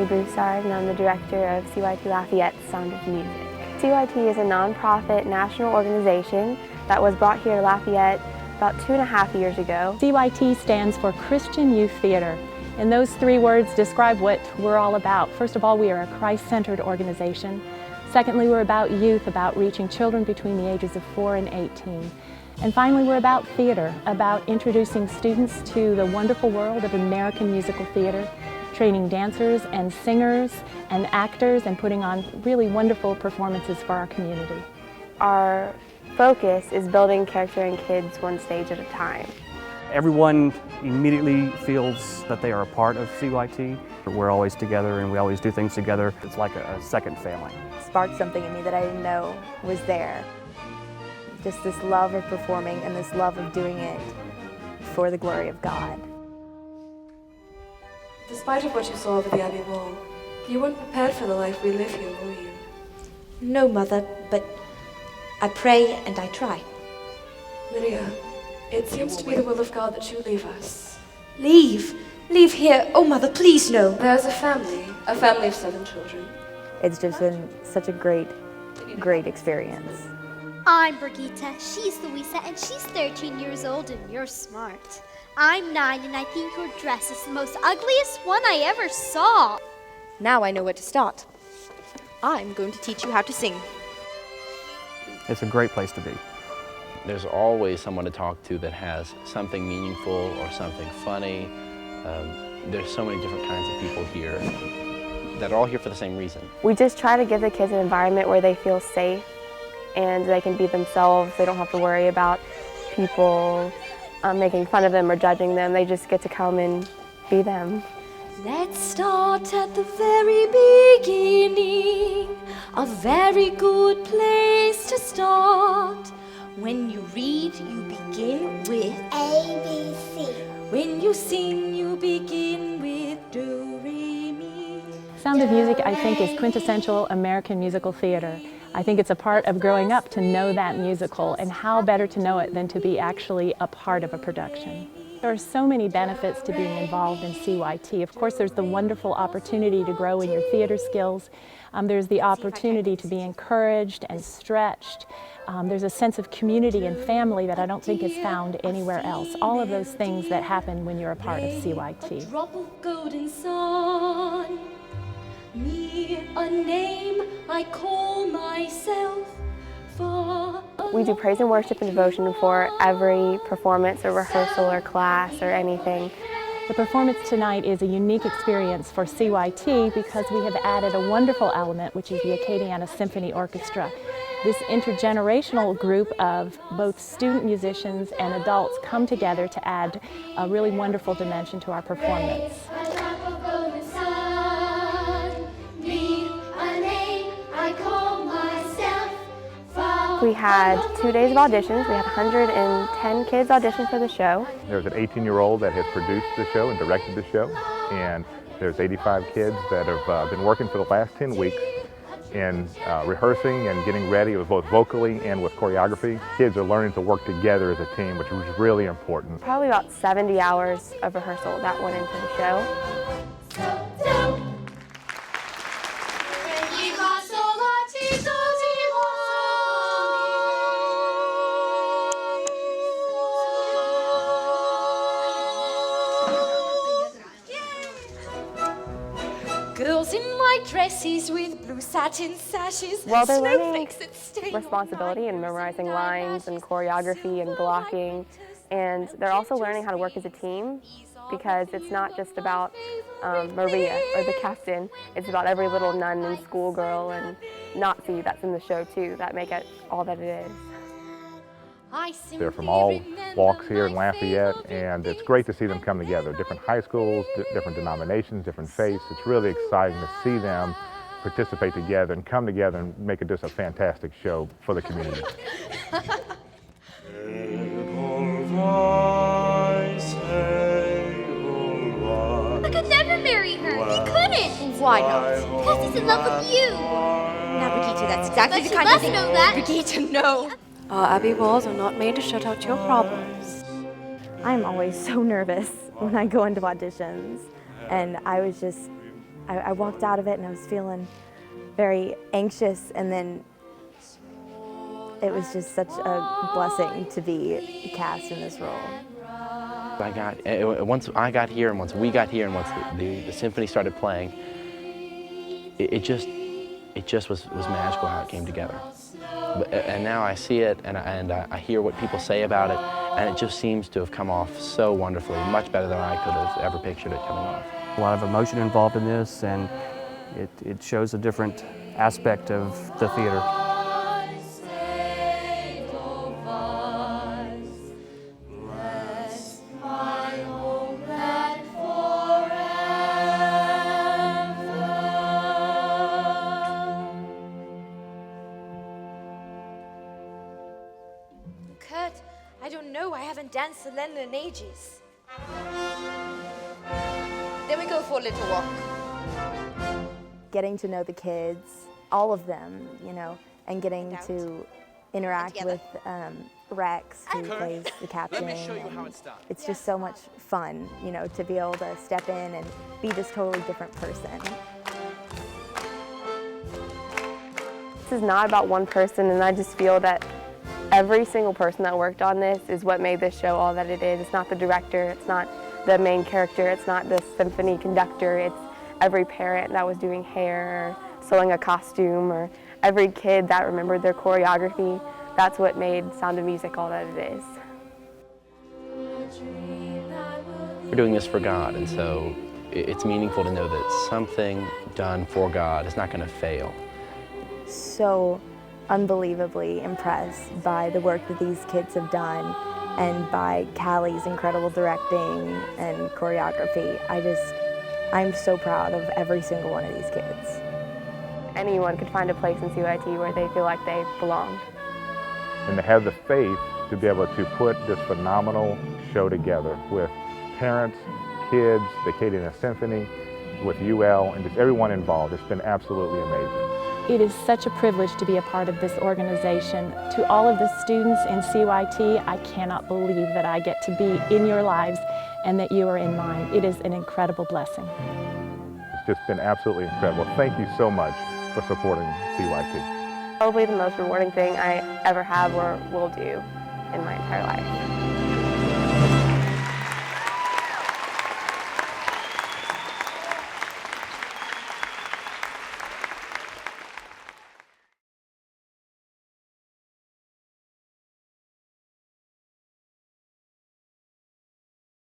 Carrie Broussard, and I'm the director of CYT Lafayette Sound of Music. CYT is a nonprofit national organization that was brought here to Lafayette about 2.5 years ago. CYT stands for Christian Youth Theater, and those 3 words describe what we're all about. First of all, we are a Christ-centered organization. Secondly, we're about youth, about reaching children between the ages of 4 and 18. And finally, we're about theater, about introducing students to the wonderful world of American musical theater, training dancers and singers and actors, and putting on really wonderful performances for our community. Our focus is building character in kids one stage at a time. Everyone immediately feels that they are a part of CYT. We're always together and we always do things together. It's like a second family. It sparked something in me that I didn't know was there. Just this love of performing and this love of doing it for the glory of God. Despite of what you saw over the Abbey wall, you weren't prepared for the life we live here, were you? No, Mother, but I pray and I try. Lydia, it seems to be the will of God that you leave us. Leave? Leave here? Oh, Mother, please no. There's a family of 7 children. It's just been such a great experience. I'm Brigitte, she's Louisa, and she's 13 years old, and you're smart. I'm 9, and I think your dress is the most ugliest one I ever saw. Now I know where to start. I'm going to teach you how to sing. It's a great place to be. There's always someone to talk to that has something meaningful or something funny. There's so many different kinds of people here that are all here for the same reason. We just try to give the kids an environment where they feel safe and they can be themselves. They don't have to worry about people making fun of them or judging them. They just get to come and be them. Let's start at the very beginning, a very good place to start. When you read, you begin with A, B, C. When you sing, you begin with Do, Re, Mi. Sound of Music, I think, is quintessential American musical theater. I think it's a part of growing up to know that musical, and how better to know it than to be actually a part of a production. There are so many benefits to being involved in CYT. Of course, there's the wonderful opportunity to grow in your theater skills. There's the opportunity to be encouraged and stretched. There's a sense of community and family that I don't think is found anywhere else. All of those things that happen when you're a part of CYT. A drop of golden sun, me a name I call myself. We do praise and worship and devotion before every performance or rehearsal or class or anything. The performance tonight is a unique experience for CYT because we have added a wonderful element, which is the Acadiana Symphony Orchestra. This intergenerational group of both student musicians and adults come together to add a really wonderful dimension to our performance. We had 2 days of auditions. We had 110 kids audition for the show. There's an 18-year-old that has produced the show and directed the show, and there's 85 kids that have been working for the last 10 weeks in rehearsing and getting ready with both vocally and with choreography. Kids are learning to work together as a team, which was really important. Probably about 70 hours of rehearsal that went into the show. Girls in white dresses with blue satin sashes. Well, they're learning responsibility and memorizing lines and choreography and blocking, and they're also learning how to work as a team, because it's not just about Maria or the captain. It's about every little nun and schoolgirl and Nazi that's in the show too, that make it all that it is. They're from all walks here in Lafayette, and it's great to see them come together. Different high schools, different denominations, different faiths. It's really exciting to see them participate together and come together and make it just a fantastic show for the community. I could never marry her. He couldn't. Why not? Because he's in love with you. Now, Brigitte, that's exactly But the you kind of must thing. know that. Brigitte, no. Our Abbey walls are not made to shut out your problems. I'm always so nervous when I go into auditions, and I was just I walked out of it and I was feeling very anxious, and then it was just such a blessing to be cast in this role. Once I got here, and once we got here, and once the symphony started playing, it just was magical how it came together. And now I see it, and I hear what people say about it, and it just seems to have come off so wonderfully, much better than I could have ever pictured it coming off. A lot of emotion involved in this, and it shows a different aspect of the theater. Kurt, I don't know. I haven't danced Selena in ages. Then we go for a little walk. Getting to know the kids, all of them, you know, and getting to interact with Rex, who plays the captain. It's just so much fun, you know, to be able to step in and be this totally different person. This is not about one person, and I just feel that every single person that worked on this is what made this show all that it is. It's not the director, it's not the main character, it's not the symphony conductor, it's every parent that was doing hair, or sewing a costume, or every kid that remembered their choreography. That's what made Sound of Music all that it is. We're doing this for God, and so it's meaningful to know that something done for God is not going to fail. So unbelievably impressed by the work that these kids have done and by Callie's incredible directing and choreography. I'm so proud of every single one of these kids. Anyone could find a place in CYT where they feel like they belong. And to have the faith to be able to put this phenomenal show together with parents, kids, the Acadiana Symphony, with UL, and just everyone involved. It's been absolutely amazing. It is such a privilege to be a part of this organization. To all of the students in CYT, I cannot believe that I get to be in your lives and that you are in mine. It is an incredible blessing. It's just been absolutely incredible. Thank you so much for supporting CYT. Probably the most rewarding thing I ever have or will do in my entire life.